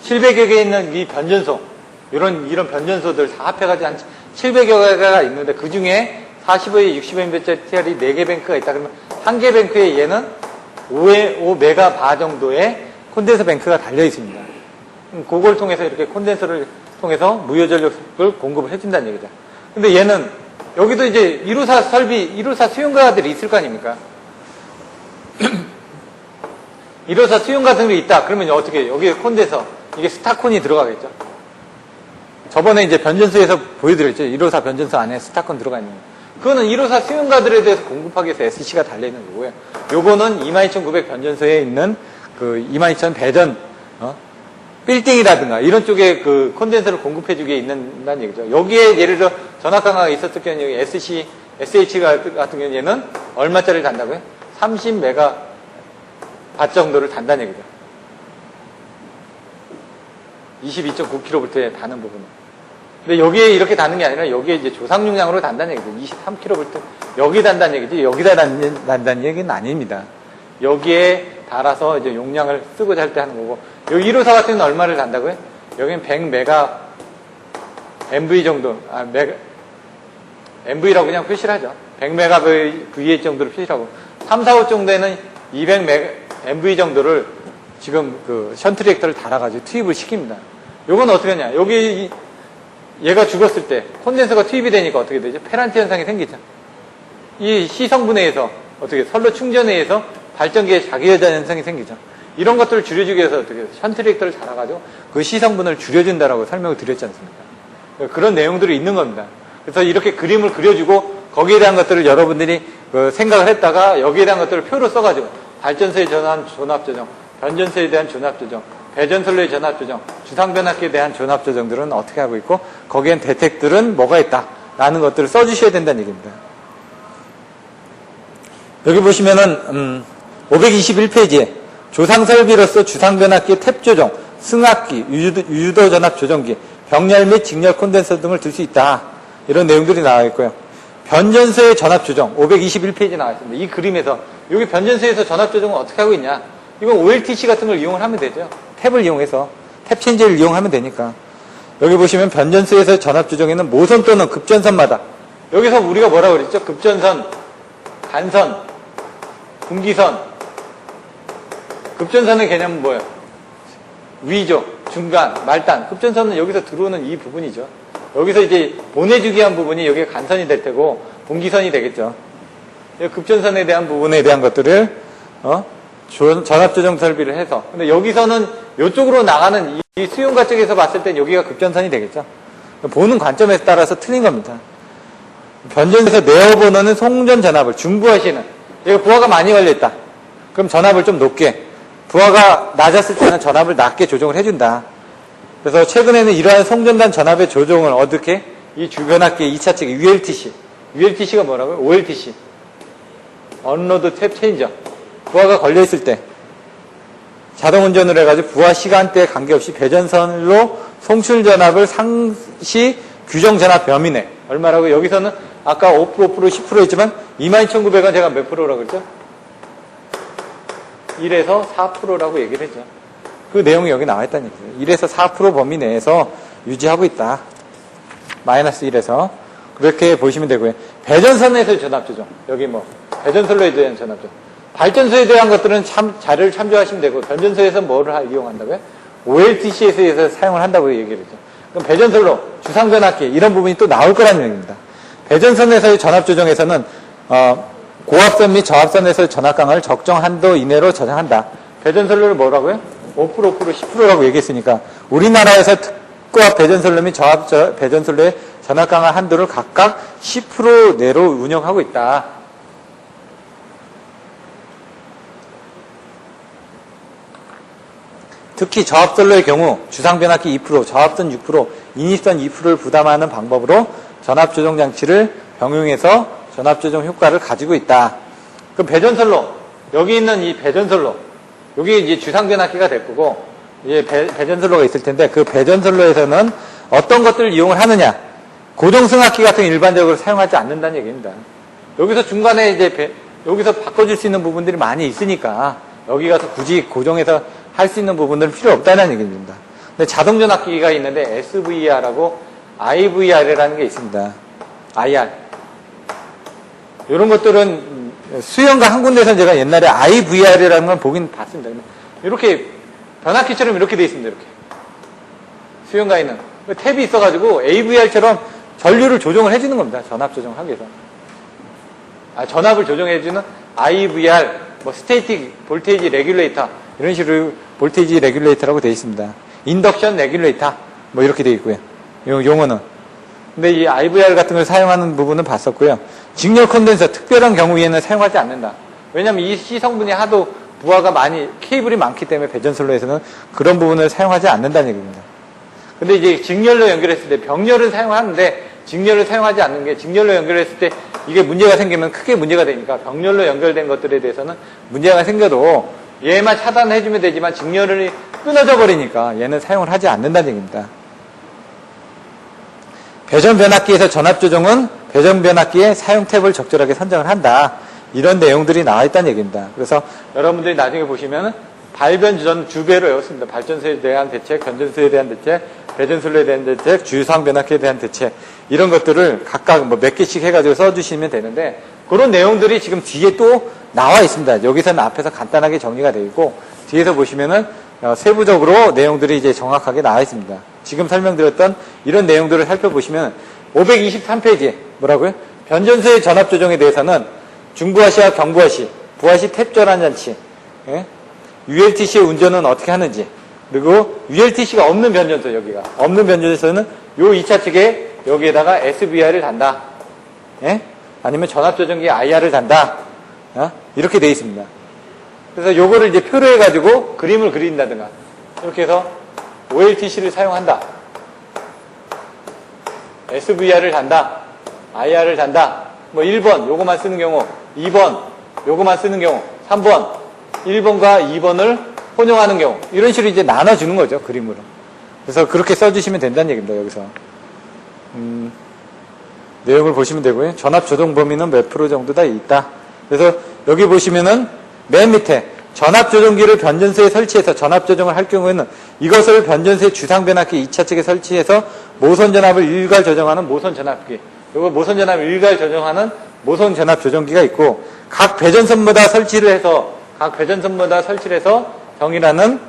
A: 700여 개 있는 이 변전소, 이런 변전소들 다 합해가지고 한 700여 개가 있는데 그 중에 45에 60MV짜리 4개 뱅크가 있다. 그러면 1개 뱅크에 얘는 5메가바 정도의 콘덴서 뱅크가 달려 있습니다. 그걸 통해서 이렇게 콘덴서를 통해서 무효전력을 공급을 해준다는 얘기죠. 근데 얘는 여기도 이제 1호사 설비, 1호사 수용가들이 있을 거 아닙니까? 1호사 수용가 등이 있다. 그러면 어떻게 여기에 콘덴서, 이게 스타콘이 들어가겠죠. 저번에 이제 변전소에서 보여드렸죠. 1호사 변전소 안에 스타콘 들어가 있는 거. 그거는 1호사 수용가들에 대해서 공급하기 위해서 SC가 달려있는 거고요. 요거는 22,900 변전소에 있는 그 22,000 배전, 빌딩이라든가 이런 쪽에 그 콘덴서를 공급해주기 위해 있는다는 얘기죠. 여기에 예를 들어 전압 강화가 있었을 경우에 여기 SC, SH 같은 경우에는 얼마짜리를 단다고요? 30메가바 정도를 단다는 얘기죠. 22.9kV에 다는 부분은. 근데 여기에 이렇게 다는 게 아니라 여기에 이제 조상용량으로 단다는 얘기죠. 23kV 여기 단다는 얘기지 여기다 단다는 얘기는 아닙니다. 여기에 달아서 이제 용량을 쓰고자 할 때 하는 거고 여기 1호사 같은 경우는 얼마를 단다고요? 여기는 100메가 MV 정도, MV라고 그냥 표시를 하죠. 100메가 VH 정도로 표시하고, 3, 4, 5 정도에는 200메가 MV 정도를 지금 그 션트 리액터를 달아가지고 투입을 시킵니다. 요건 어떻게 하냐. 여기 얘가 죽었을 때 콘덴서가 투입이 되니까 어떻게 되죠? 페란티 현상이 생기죠. 이 시성분에 의해서 어떻게 선로 충전에 의해서 발전기에 자기여자 현상이 생기죠. 이런 것들을 줄여주기 위해서 어떻게 션트 리액터를 달아가지고 그 시성분을 줄여준다라고 설명을 드렸지 않습니까? 그런 내용들이 있는 겁니다. 그래서 이렇게 그림을 그려주고 거기에 대한 것들을 여러분들이 생각을 했다가 여기에 대한 것들을 표로 써가지고 발전소에 대한 존압조정, 변전소에 대한 존압조정, 배전선로의 존압조정, 주상변압기에 대한 존압조정들은 어떻게 하고 있고 거기엔 대택들은 뭐가 있다라는 것들을 써주셔야 된다는 얘기입니다. 여기 보시면은 521페이지에 조상설비로서 주상변압기 탭조정, 승압기, 유도전압조정기, 병렬 및 직렬 콘덴서 등을 들 수 있다. 이런 내용들이 나와 있고요. 변전소의 전압조정 521페이지에 나와 있습니다. 이 그림에서 여기 변전소에서 전압조정은 어떻게 하고 있냐. 이건 OLTC 같은 걸 이용을 하면 되죠. 탭을 이용해서 탭 체인지를 이용하면 되니까. 여기 보시면 변전소에서 전압조정에는 모선 또는 급전선마다 여기서 우리가 뭐라고 그랬죠? 급전선, 간선, 분기선. 급전선의 개념은 뭐예요? 위죠, 중간, 말단. 급전선은 여기서 들어오는 이 부분이죠. 여기서 이제 보내주기 한 부분이 여기가 간선이 될 테고 분기선이 되겠죠. 급전선에 대한 부분에 대한 것들을 전압조정 설비를 해서. 근데 여기서는 이쪽으로 나가는 이 수용가 쪽에서 봤을 땐 여기가 급전선이 되겠죠. 보는 관점에 따라서 틀린 겁니다. 변전에서 내어보는 송전 전압을 중부하시는, 여기 부하가 많이 걸려있다. 그럼 전압을 좀 높게, 부하가 낮았을 때는 전압을 낮게 조정을 해준다. 그래서 최근에는 이러한 송전단 전압의 조정을 어떻게? 이 주변압기의 2차 체계 ULTC. ULTC가 뭐라고요? OLTC. 언로드 탭 체인저. 부하가 걸려있을 때 자동운전을 해가지고 부하 시간대에 관계없이 배전선로 송출 전압을 상시 규정 전압 범위 내. 얼마라고? 여기서는 아까 5%, 10% 했지만 22,900원 제가 몇 프로라고 그랬죠? 1에서 4%라고 얘기를 했죠. 그 내용이 여기 나와 있다는 얘기예요. 1에서 4% 범위 내에서 유지하고 있다. 마이너스 1에서. 그렇게 보시면 되고요. 배전선에서의 전압조정. 여기 배전선로에 대한 전압조정. 발전소에 대한 것들은 자료를 참조하시면 되고, 변전소에서 뭐를 이용한다고요? OLTC에서 사용을 한다고 얘기를 했죠. 그럼 배전선로, 주상변압기, 이런 부분이 또 나올 거라는 얘기입니다. 배전선에서의 전압조정에서는, 고압선 및 저압선에서의 전압 강을 적정 한도 이내로 저장한다. 배전선로를 뭐라고요? 5%, 10%라고 얘기했으니까, 우리나라에서 특고압 배전선로 및 저압 배전선로의 전압 강화 한도를 각각 10% 내로 운영하고 있다. 특히 저압선로의 경우 주상변압기 2%, 저압선 6%, 인입선 2%를 부담하는 방법으로 전압조정장치를 병용해서 전압조정 효과를 가지고 있다. 그럼 배전선로, 여기 있는 이 배전선로, 여기 이제 주상변압기가 될 거고, 이제 배전선로가 있을 텐데, 그 배전선로에서는 어떤 것들을 이용을 하느냐? 고정승압기 같은 거 일반적으로 사용하지 않는다는 얘기입니다. 여기서 중간에 이제 여기서 바꿔줄 수 있는 부분들이 많이 있으니까, 여기 가서 굳이 고정해서 할 수 있는 부분들은 필요 없다는 얘기입니다. 근데 자동전압기가 있는데 SVR하고 IVR이라는 게 있습니다. IR. 이런 것들은 수영가 한 군데에서 제가 옛날에 IVR이라는 걸 보긴 봤습니다. 이렇게 변압기처럼 이렇게 돼 있습니다. 이렇게. 수영가에 있는. 탭이 있어가지고 AVR처럼 전류를 조정을 해주는 겁니다. 전압 조정을 하기 위해서. 전압을 조정해주는 IVR, 스테이틱 볼테이지 레귤레이터, 이런 식으로 볼테이지 레귤레이터라고 되어 있습니다. 인덕션 레귤레이터, 이렇게 되어 있고요. 용어는. 근데 이 IVR 같은 걸 사용하는 부분은 봤었고요. 직렬 콘덴서, 특별한 경우에는 사용하지 않는다. 왜냐면 이 C 성분이 하도 부하가 케이블이 많기 때문에 배전선로에서는 그런 부분을 사용하지 않는다는 얘기입니다. 근데 이제 직렬로 연결했을 때 병렬을 사용하는데 직렬을 사용하지 않는 게, 직렬로 연결했을 때 이게 문제가 생기면 크게 문제가 되니까 병렬로 연결된 것들에 대해서는 문제가 생겨도 얘만 차단해주면 되지만 직렬이 끊어져 버리니까 얘는 사용을 하지 않는다는 얘기입니다. 배전변압기에서 전압조정은 배전변압기의 사용 탭을 적절하게 선정을 한다. 이런 내용들이 나와 있다는 얘기입니다. 그래서 여러분들이 나중에 보시면 발변 주전 주배로 외웠습니다. 발전소에 대한 대책, 변전소에 대한 대책, 배전술로에 대한 대책, 주유상 변압기에 대한 대책, 이런 것들을 각각 뭐 몇 개씩 해가지고 써주시면 되는데, 그런 내용들이 지금 뒤에 또 나와 있습니다. 여기서는 앞에서 간단하게 정리가 되어 있고, 뒤에서 보시면은 세부적으로 내용들이 이제 정확하게 나와 있습니다. 지금 설명드렸던 이런 내용들을 살펴보시면 523페이지에 뭐라고요? 변전소의 전압 조정에 대해서는 중부하시와 경부하시, 부하시 탭 전환 장치, 예? ULTC의 운전은 어떻게 하는지, 그리고 ULTC가 없는 변전소, 여기가 없는 변전소에서는 요 2차 측에 여기에다가 SVR을 단다, 예? 아니면 전압 조정기 IR을 단다, 이렇게 되어 있습니다. 그래서 요거를 이제 표로 해가지고 그림을 그린다든가 이렇게 해서 OLTC를 사용한다, SVR을 단다, IR을 단다, 뭐 1번 요거만 쓰는 경우, 2번 요거만 쓰는 경우, 3번 1번과 2번을 혼용하는 경우, 이런 식으로 이제 나눠주는 거죠, 그림으로. 그래서 그렇게 써주시면 된다는 얘기입니다, 여기서. 내용을 보시면 되고요. 전압 조정 범위는 몇 프로 정도 다 있다. 그래서 여기 보시면은 맨 밑에 전압 조정기를 변전소에 설치해서 전압 조정을 할 경우에는 이것을 변전소의 주상 변압기 2차 측에 설치해서 모선 전압을 일괄 조정하는 모선 전압기, 그리고 모선 전압을 일괄 조정하는 모선 전압 조정기가 있고, 각 배전선마다 설치를 해서 병이라는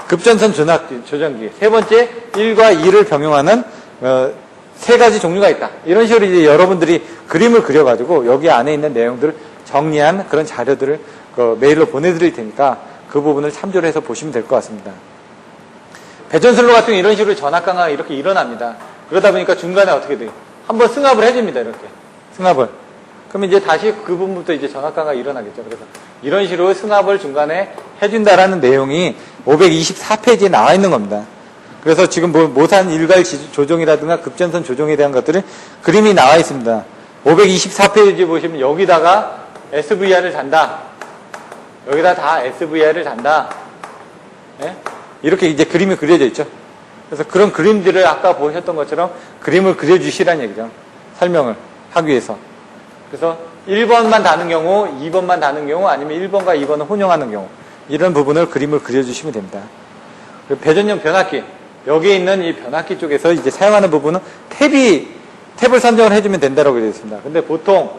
A: 급전선 전압 조정기, 세 번째 1과 2를 병용하는 세 가지 종류가 있다. 이런 식으로 이제 여러분들이 그림을 그려가지고 여기 안에 있는 내용들을 정리한 그런 자료들을 메일로 보내드릴 테니까 그 부분을 참조를 해서 보시면 될 것 같습니다. 배전선로 같은 경우 이런 식으로 전압 강화가 이렇게 일어납니다. 그러다 보니까 중간에 어떻게 돼요? 한번 승합을 해줍니다. 이렇게 승합을. 그럼 이제 다시 그 부분부터 이제 전압 강화가 일어나겠죠. 그래서 이런 식으로 승합을 중간에 해준다라는 내용이 524페이지에 나와 있는 겁니다. 그래서 지금 모산 일괄 조정이라든가 급전선 조정에 대한 것들은 그림이 나와 있습니다. 524페이지 보시면 여기다가 SVR을 단다, 여기다 다 SVR을 단다, 예? 이렇게 이제 그림이 그려져 있죠. 그래서 그런 그림들을 아까 보셨던 것처럼 그림을 그려주시라는 얘기죠. 설명을 하기 위해서. 그래서 1번만 다는 경우, 2번만 다는 경우, 아니면 1번과 2번을 혼용하는 경우, 이런 부분을 그림을 그려주시면 됩니다. 그리고 배전용 변압기, 여기에 있는 이 변압기 쪽에서 이제 사용하는 부분은 탭을 선정을 해주면 된다고 되어 있습니다. 근데 보통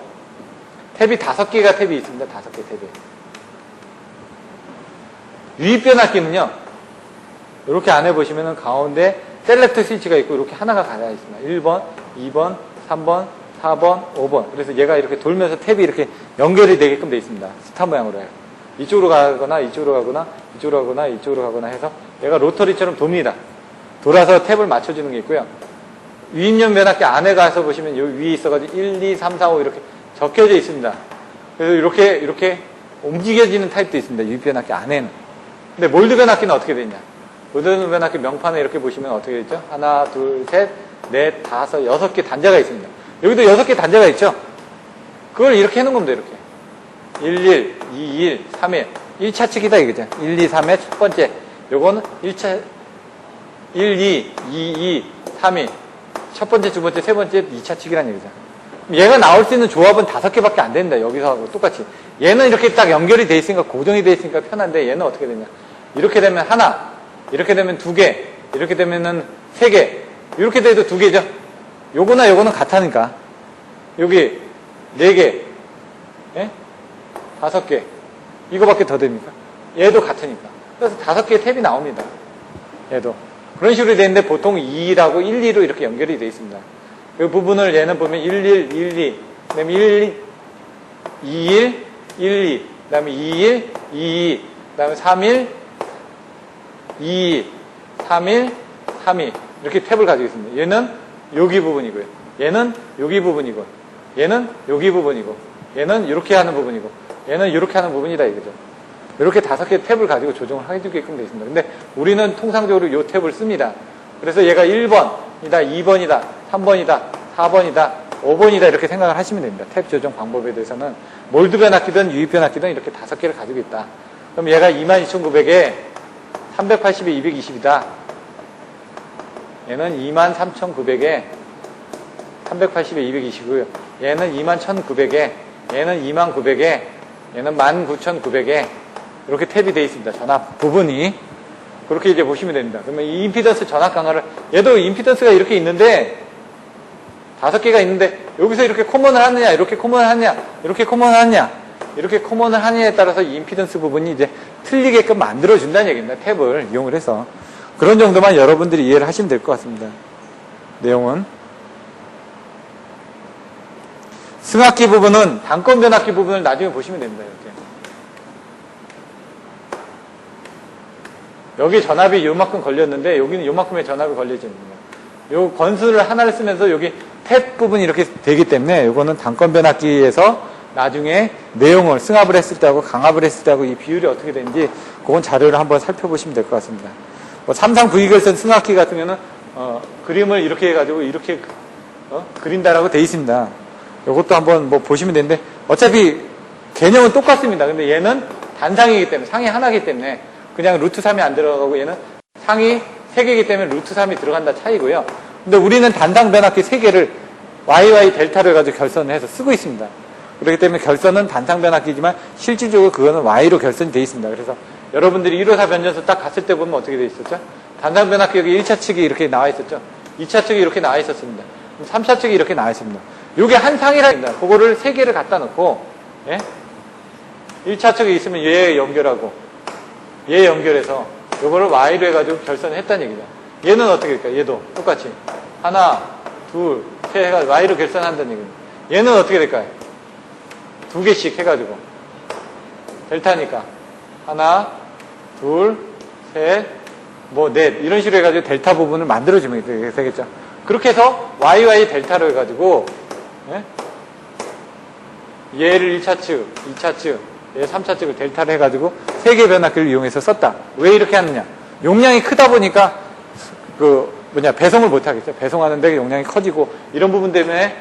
A: 탭이 5개가 탭이 있습니다. 5개 탭이. 유입 변압기는요, 이렇게 안에 보시면은 가운데 셀렉터 스위치가 있고 이렇게 하나가 달려 있습니다. 1번, 2번, 3번, 4번, 5번. 그래서 얘가 이렇게 돌면서 탭이 이렇게 연결이 되게끔 되어 있습니다. 스타 모양으로 해요. 이쪽으로 가거나 이쪽으로 가거나 이쪽으로 가거나 이쪽으로 가거나 해서 얘가 로터리처럼 돕니다. 돌아서 탭을 맞춰주는 게 있고요. 유입용 변압기 안에 가서 보시면 여기 위에 있어가지고 1, 2, 3, 4, 5 이렇게 적혀져 있습니다. 그래서 이렇게 움직여지는 타입도 있습니다. 유입 변압기 안에는. 근데 몰드 변압기는 어떻게 되냐? 몰드 변압기 명판에 이렇게 보시면 어떻게 되죠? 하나, 둘, 셋, 넷, 다섯, 6개 단자가 있습니다. 여기도 6개 단자가 있죠? 그걸 이렇게 해놓은 겁니다. 이렇게. 11, 21, 3일. 1차 측이다 이거죠. 1, 2, 3의 첫 번째. 요거는 1차, 1, 2, 2, 2, 3일. 첫 번째, 두 번째, 세 번째, 2차 측이라는 얘기죠. 얘가 나올 수 있는 조합은 5개밖에 안 된다. 여기서 하고 똑같이. 얘는 이렇게 딱 연결이 돼 있으니까, 고정이 돼 있으니까 편한데, 얘는 어떻게 되냐. 이렇게 되면 하나, 이렇게 되면 2개, 이렇게 되면은 3개, 이렇게 돼도 2개죠. 요거나 요거는 같으니까. 여기 4개, 예? 5개. 이거밖에 더 됩니까? 얘도 같으니까. 그래서 5개의 탭이 나옵니다. 얘도. 그런 식으로 되어 있는데 보통 2라고 1, 2로 이렇게 연결이 되어 있습니다. 이 부분을 얘는 보면 1, 1, 1, 2, 그 다음에 1, 2, 1, 1, 2, 그 다음에 2, 1, 2, 2, 그 다음에 3, 1, 2, 2, 3, 1, 3, 2 이렇게 탭을 가지고 있습니다. 얘는 여기 부분이고요. 얘는 여기 부분이고, 얘는 여기 부분이고, 얘는 이렇게 하는 부분이고, 얘는 이렇게 하는 부분이다 이거죠. 이렇게 5개 탭을 가지고 조정을 해주게끔 되어 있습니다. 근데 우리는 통상적으로 이 탭을 씁니다. 그래서 얘가 1번이다, 2번이다, 3번이다, 4번이다, 5번이다 이렇게 생각을 하시면 됩니다. 탭 조정 방법에 대해서는 몰드 변압기든 유입 변압기든 이렇게 5개를 가지고 있다. 그럼 얘가 22,900에 380에 220이다. 얘는 23,900에 380에 220이고요. 얘는 21,900에, 얘는 29,000에, 얘는 19,900에, 이렇게 탭이 되어 있습니다. 전압 부분이. 그렇게 이제 보시면 됩니다. 그러면 이 임피던스 전압 강화를, 얘도 임피던스가 이렇게 있는데, 5개가 있는데, 여기서 이렇게 코먼을 하느냐, 이렇게 코먼을 하느냐, 이렇게 코먼을 하느냐, 이렇게 코먼을 하느냐에 따라서 이 임피던스 부분이 이제 틀리게끔 만들어준다는 얘기입니다. 탭을 이용을 해서. 그런 정도만 여러분들이 이해를 하시면 될 것 같습니다. 내용은. 승합기 부분은, 단권 변압기 부분을 나중에 보시면 됩니다. 이렇게. 여기 전압이 요만큼 걸렸는데 여기는 요만큼의 전압이 걸려집니다. 요 건수를 하나를 쓰면서 여기 탭 부분이 이렇게 되기 때문에 요거는 단권 변압기에서 나중에 내용을 승합을 했을 때하고 강압을 했을 때하고 이 비율이 어떻게 되는지 그건 자료를 한번 살펴보시면 될 것 같습니다. 뭐 삼상 V결선 승합기 같은 경우는 그림을 이렇게 해가지고 이렇게 그린다라고 돼 있습니다. 요것도 한번 뭐 보시면 되는데 어차피 개념은 똑같습니다. 근데 얘는 단상이기 때문에 상이 하나이기 때문에 그냥 루트 3이 안 들어가고 얘는 상이 3개이기 때문에 루트 3이 들어간다 차이고요. 근데 우리는 단상 변압기 3개를 YY 델타를 가지고 결선을 해서 쓰고 있습니다. 그렇기 때문에 결선은 단상 변압기지만 실질적으로 그거는 Y로 결선이 되어 있습니다. 그래서 여러분들이 154 변전소 딱 갔을 때 보면 어떻게 되어 있었죠? 단상 변압기 여기 1차 측이 이렇게 나와 있었죠? 2차 측이 이렇게 나와 있었습니다. 3차 측이 이렇게 나와 있습니다. 이게 한 상이랍니다. 그거를 3개를 갖다 놓고, 예? 1차 측에 있으면 얘 연결하고, 얘 연결해서 요거를 Y로 해가지고 결선을 했다는 얘기죠. 얘는 어떻게 될까요? 얘도 똑같이 하나, 둘, 셋 해가지고 Y로 결선한다는 얘기입니다. 얘는 어떻게 될까요? 2개씩 해가지고 델타니까 하나, 둘, 셋, 뭐 넷 이런 식으로 해가지고 델타 부분을 만들어주면 되겠죠. 그렇게 해서 YY 델타로 해가지고 예? 얘를 1차 측, 2차 측, 얘 3차 측을 델타를 해가지고 3개 변압기를 이용해서 썼다. 왜 이렇게 하느냐? 용량이 크다 보니까 배송을 못 하겠죠. 배송하는데 용량이 커지고 이런 부분 때문에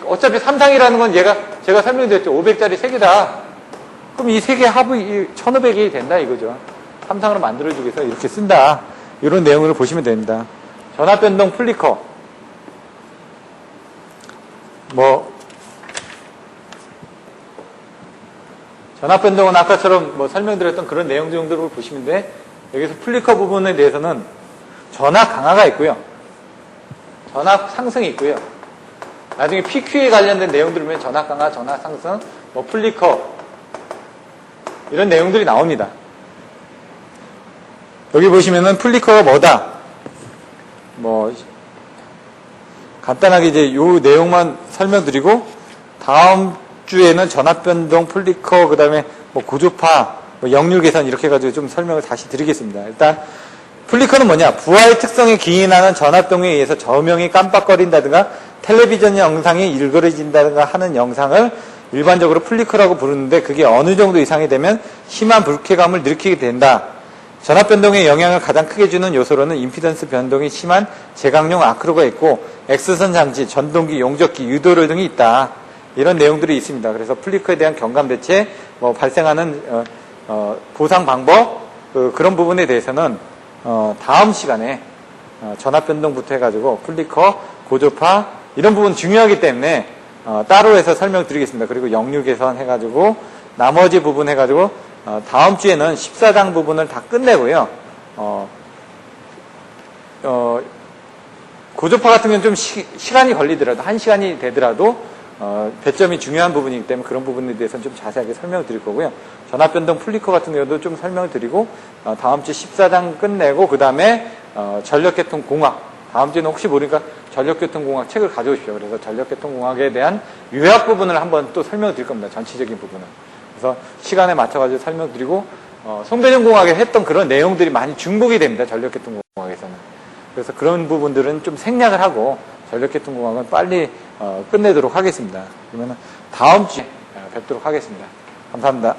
A: 어차피 삼상이라는 건 제가 설명드렸죠. 500짜리 3개다. 그럼 이 3개 합이 1500이 된다 이거죠. 삼상으로 만들어주기 위해서 이렇게 쓴다. 이런 내용을 보시면 됩니다. 전압변동 플리커. 전압변동은 아까처럼 설명드렸던 그런 내용 정도로 보시면 돼. 여기서 플리커 부분에 대해서는 전압 강화가 있고요. 전압 상승이 있고요. 나중에 PQ에 관련된 내용들을 보면 전압 강화, 전압 상승, 플리커 이런 내용들이 나옵니다. 여기 보시면은 플리커가 뭐다? 간단하게 이제 요 내용만 설명드리고 다음 주에는 전압변동, 플리커, 그 다음에 고주파, 역률 계산 이렇게 해가지고 좀 설명을 다시 드리겠습니다. 일단 플리커는 뭐냐? 부하의 특성에 기인하는 전압동에 의해서 조명이 깜빡거린다든가 텔레비전 영상이 일그러진다든가 하는 영상을 일반적으로 플리커라고 부르는데 그게 어느 정도 이상이 되면 심한 불쾌감을 느끼게 된다. 전압변동에 영향을 가장 크게 주는 요소로는 임피던스 변동이 심한 제강용 아크로가 있고 X선 장치, 전동기, 용접기, 유도료 등이 있다. 이런 내용들이 있습니다. 그래서 플리커에 대한 경감 대체, 발생하는 보상 방법 그런 부분에 대해서는 다음 시간에 전압변동부터 해가지고 플리커, 고조파 이런 부분 중요하기 때문에 따로 해서 설명드리겠습니다. 그리고 역률 개선 해가지고 나머지 부분 해가지고 다음 주에는 14장 부분을 다 끝내고요. 고조파 같은 경우는 좀 시간이 걸리더라도 1시간이 되더라도 배점이 중요한 부분이기 때문에 그런 부분에 대해서는 좀 자세하게 설명을 드릴 거고요. 전압변동 플리커 같은 경우도 좀 설명을 드리고 다음 주 14장 끝내고 그 다음에 전력계통공학 다음 주에는 혹시 모르니까 전력계통공학 책을 가져오십시오. 그래서 전력계통공학에 대한 요약 부분을 한번 또 설명을 드릴 겁니다. 전체적인 부분은. 그래서 시간에 맞춰가지고 설명드리고 송배전공학에 했던 그런 내용들이 많이 중복이 됩니다. 전력계통공학에서는. 그래서 그런 부분들은 좀 생략을 하고 전력계통공학은 빨리 끝내도록 하겠습니다. 그러면 다음 주에 뵙도록 하겠습니다. 감사합니다.